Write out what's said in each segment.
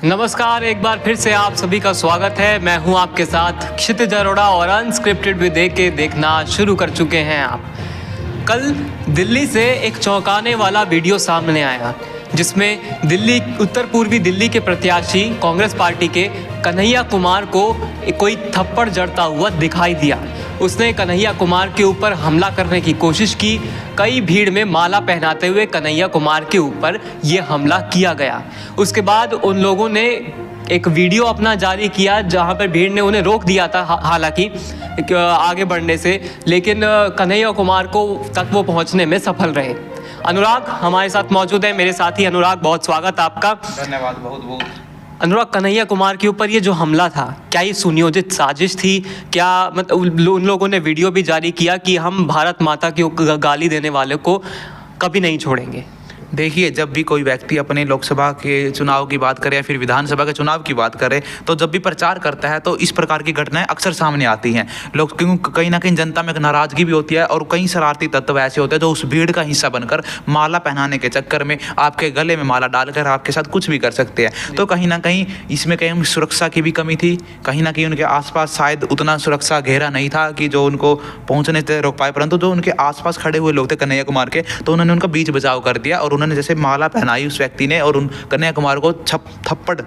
नमस्कार, एक बार फिर से आप सभी का स्वागत है। मैं हूं आपके साथ क्षितिज अरोड़ा और अनस्क्रिप्टेड विद के देखना शुरू कर चुके हैं आप। कल दिल्ली से एक चौंकाने वाला वीडियो सामने आया जिसमें उत्तर पूर्वी दिल्ली के प्रत्याशी कांग्रेस पार्टी के कन्हैया कुमार को कोई थप्पड़ जड़ता हुआ दिखाई दिया। उसने कन्हैया कुमार के ऊपर हमला करने की कोशिश की। कई भीड़ में माला पहनाते हुए कन्हैया कुमार के ऊपर ये हमला किया गया। उसके बाद उन लोगों ने एक वीडियो अपना जारी किया जहां पर भीड़ ने उन्हें रोक दिया था हालांकि आगे बढ़ने से, लेकिन कन्हैया कुमार को तक वो पहुंचने में सफल रहे। अनुराग हमारे साथ मौजूद है, मेरे साथी अनुराग, बहुत स्वागत आपका। धन्यवाद, बहुत बहुत। अनुराग, कन्हैया कुमार के ऊपर ये जो हमला था, क्या ये सुनियोजित साजिश थी? क्या मतलब उन लोगों ने वीडियो भी जारी किया कि हम भारत माता की गाली देने वाले को कभी नहीं छोड़ेंगे? देखिए, जब भी कोई व्यक्ति अपने लोकसभा के चुनाव की बात करे या फिर विधानसभा के चुनाव की बात करे तो जब भी प्रचार करता है तो इस प्रकार की घटनाएं अक्सर सामने आती हैं। लोग क्योंकि कहीं ना कहीं जनता में एक नाराजगी भी होती है और कई शरारती तत्व ऐसे होते हैं जो उस भीड़ का हिस्सा बनकर माला पहनाने के चक्कर में आपके गले में माला डालकर आपके साथ कुछ भी कर सकते हैं। तो कहीं ना कहीं इसमें कहीं सुरक्षा की भी कमी थी, कहीं ना कहीं उनके आसपास शायद उतना सुरक्षा घेरा नहीं था कि जो उनको पहुंचने से रोक पाए, परंतु जो उनके आसपास खड़े हुए लोग थे कन्हैया कुमार के, तो उन्होंने उनका बीच बचाव कर दिया और उन्होंने जैसे माला पहनाई उस व्यक्ति ने और उन कन्हैया कुमार को थप्पड़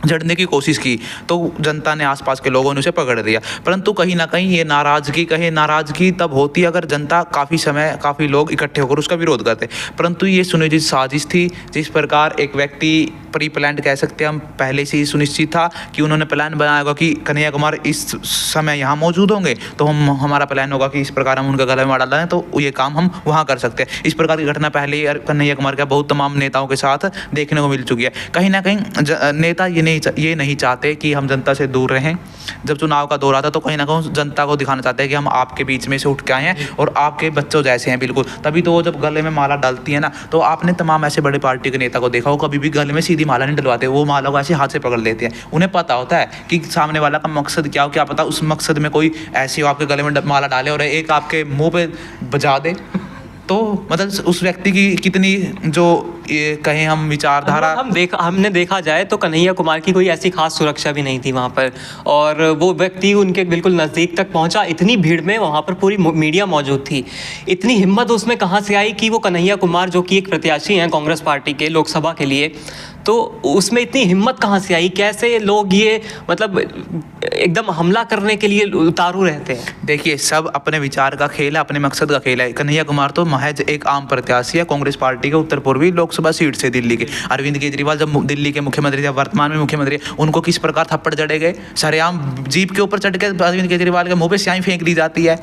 जड़ने की कोशिश की तो जनता ने, आसपास के लोगों ने उसे पकड़ दिया। परंतु कहीं ना कहीं ये नाराजगी तब होती अगर जनता काफ़ी लोग इकट्ठे होकर उसका विरोध करते। परंतु ये सुनियोजित साजिश थी। जिस प्रकार एक व्यक्ति प्री प्लान कह सकते हैं, हम पहले से ही सुनिश्चित था कि उन्होंने प्लान बनाया होगा कि कन्हैया कुमार इस समय यहाँ मौजूद होंगे तो हमारा प्लान होगा कि इस प्रकार हम उनका गले में माला डालें तो ये काम हम वहाँ कर सकते हैं। इस प्रकार की घटना पहले ही कन्हैया कुमार का बहुत तमाम नेताओं के साथ देखने को मिल चुकी है। कहीं ना कहीं नेता ये नहीं चाहते कि हम जनता से दूर रहें। जब चुनाव का दौर आता तो कहीं ना कहीं जनता को दिखाना चाहते हैं कि हम आपके बीच में से उठ के आए हैं और आपके बच्चों जैसे हैं बिल्कुल। तभी तो वो जब गले में माला डालती है ना, तो आपने तमाम ऐसे बड़े पार्टी के नेता को देखा हो, कभी भी गले में सीधी माला नहीं डलवाते, वो माला को ऐसे हाथ से पकड़ लेते हैं। उन्हें पता होता है कि सामने वाला का मकसद क्या हो, क्या पता उस मकसद में कोई ऐसी हो आपके गले में माला डाले और एक आपके मुंह पे बजा दे। तो मतलब उस व्यक्ति की कितनी जो ये कहें हम विचारधारा हमने देखा जाए तो कन्हैया कुमार की कोई ऐसी खास सुरक्षा भी नहीं थी वहाँ पर, और वो व्यक्ति उनके बिल्कुल नज़दीक तक पहुँचा। इतनी भीड़ में वहाँ पर पूरी मीडिया मौजूद थी। इतनी हिम्मत उसमें कहाँ से आई कि वो कन्हैया कुमार जो कि एक प्रत्याशी हैं कांग्रेस पार्टी के लोकसभा के लिए, तो उसमें इतनी हिम्मत कहाँ से आई? कैसे लोग ये मतलब एकदम हमला करने के लिए उतारू रहते हैं? देखिए, सब अपने विचार का खेल है, अपने मकसद का खेल है। कन्हैया कुमार तो महज एक आम प्रत्याशी है कांग्रेस पार्टी के उत्तर पूर्वी लोकसभा सीट से दिल्ली के। अरविंद केजरीवाल जब दिल्ली के मुख्यमंत्री थे, वर्तमान में मुख्यमंत्री, उनको किस प्रकार थप्पड़ जड़े गए। सरेआम जीप के ऊपर चढ़ के अरविंद केजरीवाल के मुंह पे स्याही फेंक दी जाती है।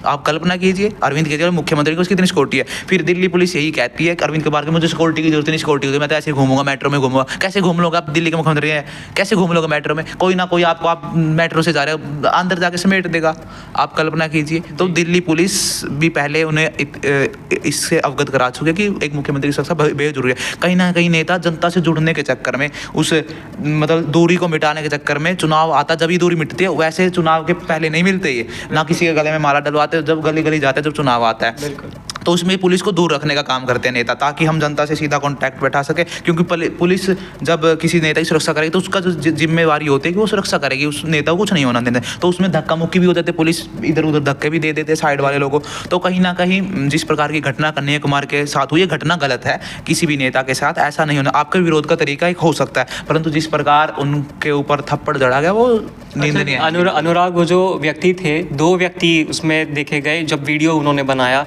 आप कल्पना कीजिए, अरविंद केजरीवाल मुख्यमंत्री को उसकी कितनी सिक्योरिटी है। फिर दिल्ली पुलिस यही कहती है कि अरविंद के बारे में मुझे सिक्योरिटी की जरूरत नहीं, सिक्योरिटी होती मैं तो ऐसे घूमूंगा, मेट्रो में घूमूंगा। कैसे घूम लोगे आप? दिल्ली के मुख्यमंत्री हैं, कैसे घूम लोगे मेट्रो में? कोई ना कोई आपको, आप मेट्रो से जा रहे हो, अंदर जाके समेट देगा। आप कल्पना कीजिए। तो दिल्ली पुलिस भी पहले उन्हें इससे अवगत करा चुके कि एक मुख्यमंत्री की सुरक्षा बेहद जरूरी है। कहीं ना कहीं नेता जनता से जुड़ने के चक्कर में, उस मतलब दूरी को मिटाने के चक्कर में, चुनाव आता जब ये दूरी मिटती है, वैसे चुनाव के पहले नहीं मिलते ये ना किसी के गले में माला डलवाते जब गली गली जाते हैं, जब चुनाव आता है। तो उसमें पुलिस को दूर रखने का काम करते हैं नेता, ताकि हम जनता से सीधा कांटेक्ट बैठा सके। क्योंकि पुलिस जब किसी नेता की सुरक्षा करेगी तो उसका जो जिम्मेवारी होती है कि वो सुरक्षा करेगी, उस नेता को कुछ नहीं होना देते। तो उसमें धक्का मुक्की भी हो जाते, पुलिस इधर उधर धक्के भी दे देते साइड वाले लोगों को। तो कहीं ना कहीं जिस प्रकार की घटना कन्हैया कुमार के साथ हुई, ये घटना गलत है। किसी भी नेता के साथ ऐसा नहीं होना। आपका विरोध का तरीका एक हो सकता है, परंतु जिस प्रकार उनके ऊपर थप्पड़ जड़ा गया वो निंदनीय है। अनुराग, वो जो व्यक्ति थे, 2 व्यक्ति उसमें देखे गए जब वीडियो उन्होंने बनाया,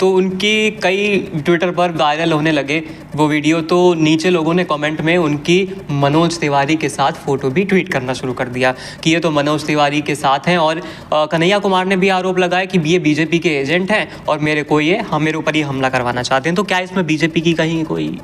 तो उनकी कई ट्विटर पर वायरल होने लगे वो वीडियो। तो नीचे लोगों ने कमेंट में उनकी मनोज तिवारी के साथ फ़ोटो भी ट्वीट करना शुरू कर दिया कि ये तो मनोज तिवारी के साथ हैं। और कन्हैया कुमार ने भी आरोप लगाया कि ये बीजेपी के एजेंट हैं और मेरे ऊपर ही हमला करवाना चाहते हैं। तो क्या इसमें बीजेपी की कहीं कोई?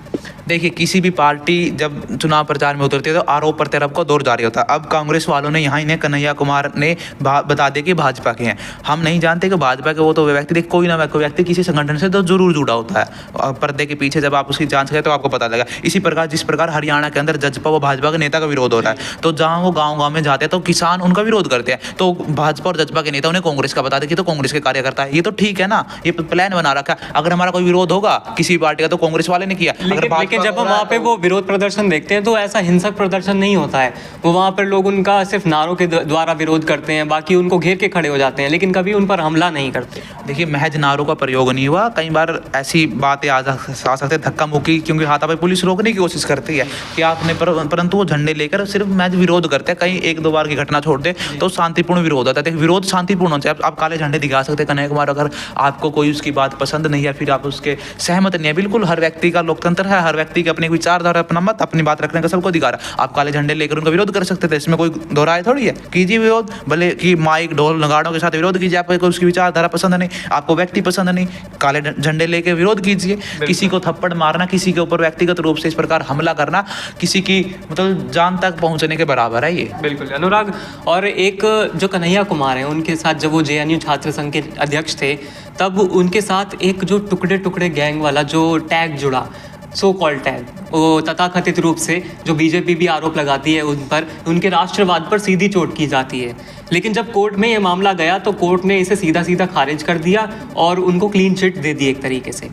देखिए, किसी भी पार्टी जब चुनाव प्रचार में उतरती है तो आरोप प्रत्यारोप का दौर जारी होता है। अब कांग्रेस वालों ने यहाँ इन्हें कन्हैया कुमार ने बता दिया कि भाजपा के हैं। हम नहीं जानते कि भाजपा के वो तो व्यक्ति कोई ना कोई व्यक्ति किसी संगठन से तो जरूर जुड़ा होता है। पर्दे के पीछे जब आप उसकी जांच करें तो आपको पता लगा। इसी प्रकार जिस प्रकार हरियाणा के अंदर जजपा व भाजपा के नेता का विरोध हो रहा है, तो जहाँ वो गाँव में जाते हैं तो किसान उनका विरोध करते हैं, तो भाजपा और जजपा के नेता उन्हें कांग्रेस का बता दें कि तो कांग्रेस के कार्यकर्ता है। ये तो ठीक है ना, ये प्लान बना रखा है। अगर हमारा कोई विरोध होगा किसी पार्टी का तो कांग्रेस वाले ने किया। लेकिन जब हम वहाँ पे वो विरोध प्रदर्शन देखते हैं तो ऐसा हिंसक प्रदर्शन नहीं होता है। वो वहाँ पर लोग उनका सिर्फ नारों के द्वारा विरोध करते हैं, बाकी उनको घेर के खड़े हो जाते हैं, लेकिन कभी उन पर हमला नहीं करते। देखिए, महज नारों का प्रयोग नहीं हुआ, कई बार ऐसी बातें आ सकते, धक्का मुक्की, क्योंकि हाथापाई पुलिस रोकने की कोशिश करती है कि आपने, परंतु वो झंडे लेकर सिर्फ महज विरोध करते हैं। कहीं एक दो बार की घटना छोड़ दे तो शांतिपूर्ण विरोध होता है। विरोध शांतिपूर्ण होना चाहिए। आप काले झंडे दिखा सकते हैं कन्हैया कुमार, अगर आपको कोई उसकी बात पसंद नहीं है, फिर आप उसके सहमत नहीं है, बिल्कुल हर व्यक्ति का लोकतंत्र है, हर व्यक्ति की अपनी विचारधारा, अपना मत, अपनी बात रखने का सबको अधिकार है। आप काले झंडे लेकर उनका विरोध कर सकते थे, इसमें कोई दोहराए थोड़ी है। कीजिए विरोध, भले कि माइक ढोल नगाड़ों के साथ विरोध कीजिए। आपको उसकी विचारधारा पसंद नहीं, आपको व्यक्ति पसंद नहीं, काले झंडे लेके विरोध कीजिए। किसी को थप्पड़ मारना, किसी के ऊपर व्यक्तिगत रूप से इस प्रकार हमला करना, किसी की मतलब जान तक पहुंचने के बराबर है ये। बिल्कुल अनुराग। और एक जो कन्हैया कुमार हैं, उनके साथ जब वो जेएनयू छात्र संघ के अध्यक्ष थे, तब उनके साथ एक जो टुकड़े टुकड़े गैंग वाला जो टैग जुड़ा, सो कॉल्ड टैग, वो तथाकथित रूप से जो बीजेपी भी आरोप लगाती है उन पर, उनके राष्ट्रवाद पर सीधी चोट की जाती है। लेकिन जब कोर्ट में ये मामला गया तो कोर्ट ने इसे सीधा सीधा खारिज कर दिया और उनको क्लीन चिट दे दी एक तरीके से।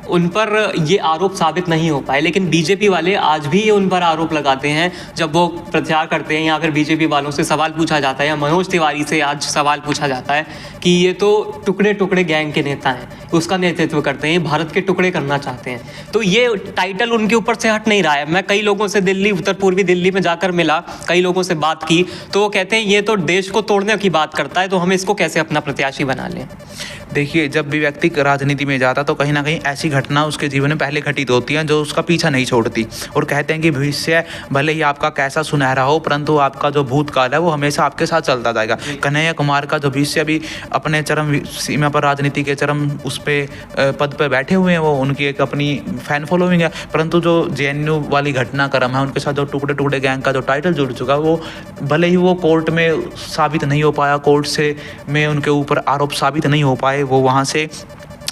उन पर ये आरोप साबित नहीं हो पाए, लेकिन बीजेपी वाले आज भी ये उन पर आरोप लगाते हैं। जब वो प्रचार करते हैं या फिर बीजेपी वालों से सवाल पूछा जाता है, या मनोज तिवारी से आज सवाल पूछा जाता है कि ये तो टुकड़े टुकड़े गैंग के नेता हैं, उसका नेतृत्व करते हैं, भारत के टुकड़े करना चाहते हैं, तो ये टाइटल उनके ऊपर से हट नहीं रहा है। मैं कई लोगों से दिल्ली, उत्तर पूर्वी दिल्ली में जाकर मिला, कई लोगों से बात की, तो वो कहते हैं ये तो देश को तोड़ने की बात करता है, तो हम इसको कैसे अपना प्रत्याशी बना लें। देखिए, जब भी व्यक्ति राजनीति में जाता तो कहीं ना कहीं ऐसी घटना उसके जीवन में पहले घटित होती हैं जो उसका पीछा नहीं छोड़ती, और कहते हैं कि भविष्य भले ही आपका कैसा सुनहरा हो, परंतु आपका जो भूतकाल है वो हमेशा आपके साथ चलता जाएगा। कन्हैया कुमार का जो भविष्य भी अपने चरम सीमा पर, राजनीति के चरम उस पर पद पर बैठे हुए हैं, वो उनकी एक अपनी फैन फॉलोइंग है, परंतु जो जेएनयू वाली घटनाक्रम है, उनके साथ जो टुकड़े टुकड़े गैंग का जो टाइटल जुड़ चुका, वो भले ही वो कोर्ट में साबित नहीं हो पाया, कोर्ट से में उनके ऊपर आरोप साबित नहीं हो पाए, वो वहाँ से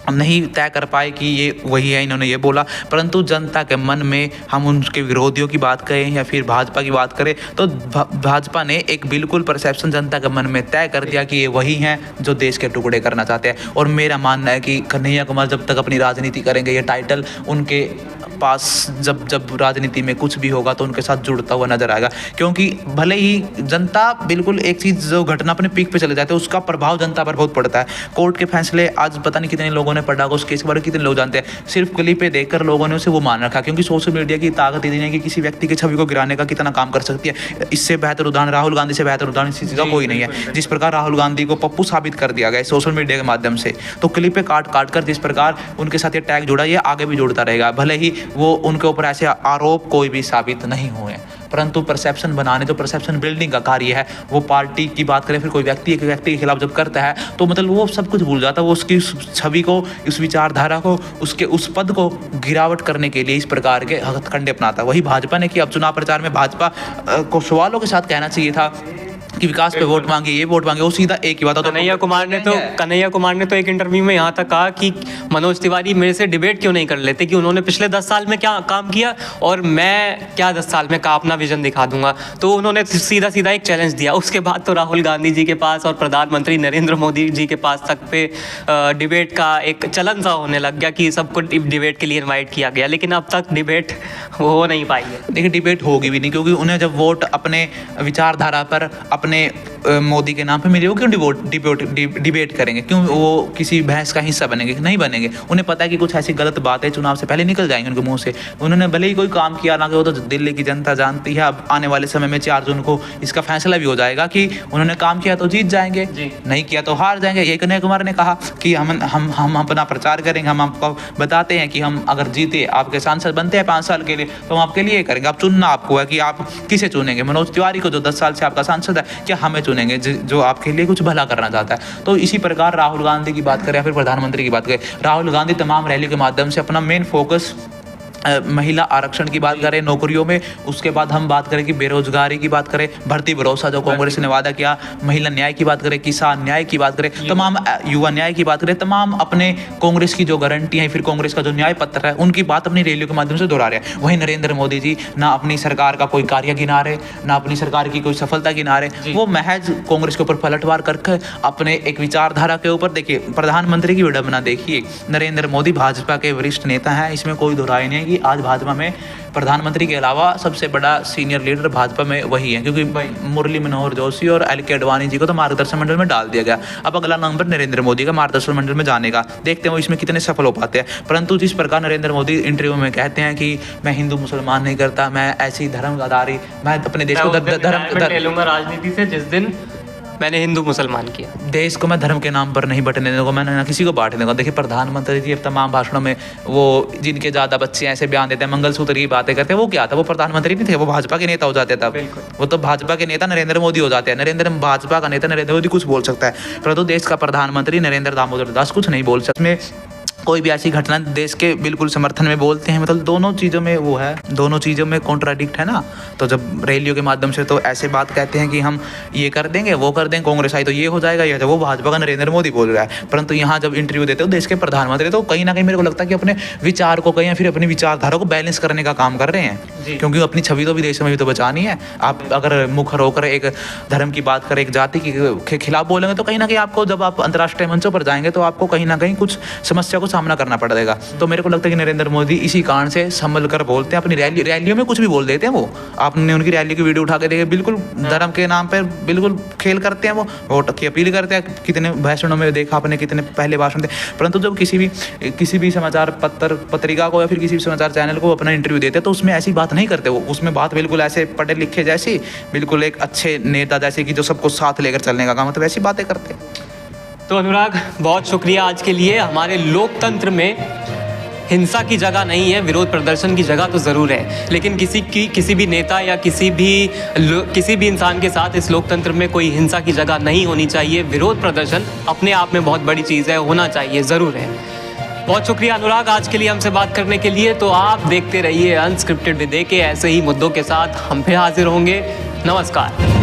नहीं तय कर पाए कि ये वही है, इन्होंने ये बोला, परंतु जनता के मन में, हम उनके विरोधियों की बात करें या फिर भाजपा की बात करें, तो भाजपा ने एक बिल्कुल परसेप्शन जनता के मन में तय कर दिया कि ये वही हैं जो देश के टुकड़े करना चाहते हैं। और मेरा मानना है कि कन्हैया कुमार जब तक अपनी राजनीति करेंगे, ये टाइटल उनके पास जब राजनीति में कुछ भी होगा तो उनके साथ जुड़ता हुआ नजर आएगा, क्योंकि भले ही जनता बिल्कुल एक चीज़, जो घटना अपने पीक पे चले जाते हैं, उसका प्रभाव जनता पर बहुत पड़ता है। कोर्ट के फैसले आज पता नहीं कितने लोगों ने पढ़ा, उस केस के बारे में कितने लोग जानते हैं, सिर्फ क्लिप पे देखकर लोगों ने उसे वो मान रखा, क्योंकि सोशल मीडिया की ताकत इतनी है कि किसी व्यक्ति की छवि को गिराने का कितना काम कर सकती है। इससे बेहतर उदाहरण, राहुल गांधी से बेहतर उदाहरण इस चीज़ का कोई नहीं है। जिस प्रकार राहुल गांधी को पप्पू साबित कर दिया गया सोशल मीडिया के माध्यम से, तो क्लिप पे काट कर जिस प्रकार उनके साथ ये टैग जुड़ा, ये आगे भी जुड़ता रहेगा, भले ही वो उनके ऊपर ऐसे आरोप कोई भी साबित नहीं हुए, परंतु परसेप्शन बनाने, जो परसेप्शन बिल्डिंग का कार्य है, वो पार्टी की बात करें, फिर कोई व्यक्ति एक व्यक्ति के खिलाफ जब करता है तो मतलब वो सब कुछ भूल जाता है, वो उसकी छवि को, उस विचारधारा को, उसके उस पद को गिरावट करने के लिए इस प्रकार के हथकंडे अपनाता है। वही भाजपा ने किया। अब चुनाव प्रचार में भाजपा को सवालों के साथ कहना चाहिए था कि विकास पे वोट मांगे, ये वोट मांगे, वो सीधा एक ही बात होता। कन्हैया कुमार ने तो एक इंटरव्यू में यहाँ तक कहा कि मनोज तिवारी मेरे से डिबेट क्यों नहीं कर लेते, कि उन्होंने पिछले 10 साल में क्या काम किया और मैं क्या 10 साल में का अपना विजन दिखा दूंगा। तो उन्होंने सीधा सीधा एक चैलेंज दिया। उसके बाद तो राहुल गांधी जी के पास और प्रधानमंत्री नरेंद्र मोदी जी के पास तक पे डिबेट का एक चलन सा होने लग गया कि सबको डिबेट के लिए इन्वाइट किया गया, लेकिन अब तक डिबेट हो नहीं पाई है। देखिए, डिबेट होगी भी नहीं, क्योंकि उन्हें जब वोट अपने विचारधारा पर, अपने मोदी के नाम पे मिले, वो क्यों डिबेट करेंगे, क्यों वो किसी बहस का हिस्सा बनेंगे? नहीं बनेंगे। उन्हें पता है कि कुछ ऐसी गलत बातें चुनाव से पहले निकल जाएंगे उनके मुंह से। उन्होंने भले ही कोई काम किया ना, कि वो तो दिल्ली की जनता जानती है। अब आने वाले समय में 4 जून को इसका फैसला भी हो जाएगा कि उन्होंने काम किया तो जीत जाएंगे, नहीं किया तो हार जाएंगे। ये कन्हैया कुमार ने कहा कि हम अपना प्रचार करेंगे, हम आपको बताते हैं कि हम अगर जीते, आपके सांसद बनते हैं 5 साल के लिए, तो हम आपके लिए करेंगे। अब चुनना आपको है कि आप किसे चुनेंगे, मनोज तिवारी को जो 10 साल से आपका सांसद है, क्या हमें चुनेंगे जो आपके लिए कुछ भला करना चाहता है? तो इसी प्रकार राहुल गांधी की बात करें या फिर प्रधानमंत्री की बात करें, राहुल गांधी तमाम रैली के माध्यम से अपना मेन फोकस महिला आरक्षण की बात करें नौकरियों में, उसके बाद हम बात करें कि बेरोजगारी की बात करें, भर्ती भरोसा जो कांग्रेस ने वादा किया, महिला न्याय की बात करें, किसान न्याय की बात करें, तमाम युवा न्याय की बात करें, तमाम अपने कांग्रेस की जो गारंटी है, फिर कांग्रेस का जो न्याय पत्र है, उनकी बात अपनी रैलियों के माध्यम से दोहरा रहे हैं। वहीं नरेंद्र मोदी जी ना अपनी सरकार का कोई कार्य गिना रहे, ना अपनी सरकार की कोई सफलता गिना रहे, वो महज कांग्रेस के ऊपर पलटवार करके अपने एक विचारधारा के ऊपर, देखिए प्रधानमंत्री की विडंबना देखिए, नरेंद्र मोदी भाजपा के वरिष्ठ नेता हैं, इसमें कोई दो राय नहीं है कि आज भाजपा में प्रधानमंत्री के अलावा सबसे बड़ा सीनियर लीडर भाजपा में वही है, क्योंकि मुरली मनोहर जोशी और एल.के. आडवाणी जी को तो मार्गदर्शन मंडल में डाल दिया गया। अब अगला नंबर नरेंद्र मोदी का मार्गदर्शन मंडल में जाने का, देखते हैं वो इसमें कितने सफल हो पाते हैं। परंतु जिस प्रकार नरेंद्र मोदी इंटरव्यू में कहते हैं कि मैं हिंदू मुसलमान नहीं करता, मैं ऐसी धर्मदारी, मैं अपने देश को धर्म राजनीति से जिस दिन मैंने हिंदू मुसलमान किया, देश को मैं धर्म के नाम पर नहीं बंटने दूंगा, मैं ना किसी को बांटने दूंगा। देखिए प्रधानमंत्री जी अब तमाम भाषणों में वो जिनके ज़्यादा बच्चे ऐसे बयान देते हैं, मंगलसूत्र की बातें करते हैं, वो क्या था, वो प्रधानमंत्री नहीं थे, वो भाजपा के नेता हो जाते थे। वो तो भाजपा के नेता नरेंद्र मोदी हो जाते हैं। भाजपा का नेता नरेंद्र मोदी कुछ बोल सकता है, परंतु देश का प्रधानमंत्री नरेंद्र दामोदर दास कुछ नहीं बोल सकते। कोई भी ऐसी घटना देश के बिल्कुल समर्थन में बोलते हैं, मतलब दोनों चीज़ों में वो है, दोनों चीज़ों में कॉन्ट्राडिक्ट है ना। तो जब रैलियों के माध्यम से तो ऐसे बात कहते हैं कि हम ये कर देंगे, वो कर देंगे, कांग्रेस आई तो ये हो जाएगा, या वो भाजपा का नरेंद्र मोदी बोल रहा है। परंतु यहाँ जब इंटरव्यू देते हो देश के प्रधानमंत्री, तो कहीं ना कहीं मेरे को लगता है कि अपने विचार को कहीं या फिर अपनी विचारधारा को बैलेंस करने का काम कर रहे हैं, क्योंकि अपनी छवि तो विदेशों में भी तो बचानी है। आप अगर मुखर होकर एक धर्म की बात करें, एक जाति के खिलाफ बोलेंगे, तो कहीं ना कहीं आपको जब आप अंतर्राष्ट्रीय मंचों पर जाएंगे तो आपको कहीं ना कहीं कुछ समस्या को सामना करना पड़ेगा। तो मेरे को लगता है कि नरेंद्र मोदी इसी कारण से संभल कर बोलते हैं, अपनी रैलियों में कुछ भी बोल देते हैं। वो आपने उनकी रैली की वीडियो उठा के देखे, बिल्कुल धर्म के नाम पर बिल्कुल खेल करते हैं, वो वोट की अपील करते हैं। कितने भाषणों में देखा आपने, कितने पहले भाषण थे। परंतु जब किसी भी समाचार पत्रिका को या फिर किसी भी समाचार चैनल को अपना इंटरव्यू देते हैं, तो उसमें ऐसी बात नहीं करते। वो उसमें बात बिल्कुल ऐसे पढ़े लिखे जैसी, बिल्कुल एक अच्छे नेता जैसे कि जो सबको साथ लेकर चलने का काम होता है, वैसी बातें करते हैं। तो अनुराग, बहुत शुक्रिया आज के लिए। हमारे लोकतंत्र में हिंसा की जगह नहीं है, विरोध प्रदर्शन की जगह तो ज़रूर है, लेकिन किसी भी नेता या किसी भी इंसान के साथ इस लोकतंत्र में कोई हिंसा की जगह नहीं होनी चाहिए। विरोध प्रदर्शन अपने आप में बहुत बड़ी चीज़ है, होना चाहिए, ज़रूर है। बहुत शुक्रिया अनुराग आज के लिए हमसे बात करने के लिए। तो आप देखते रहिए अनस्क्रिप्टेड विद AK, ऐसे ही मुद्दों के साथ हम फिर हाजिर होंगे। नमस्कार।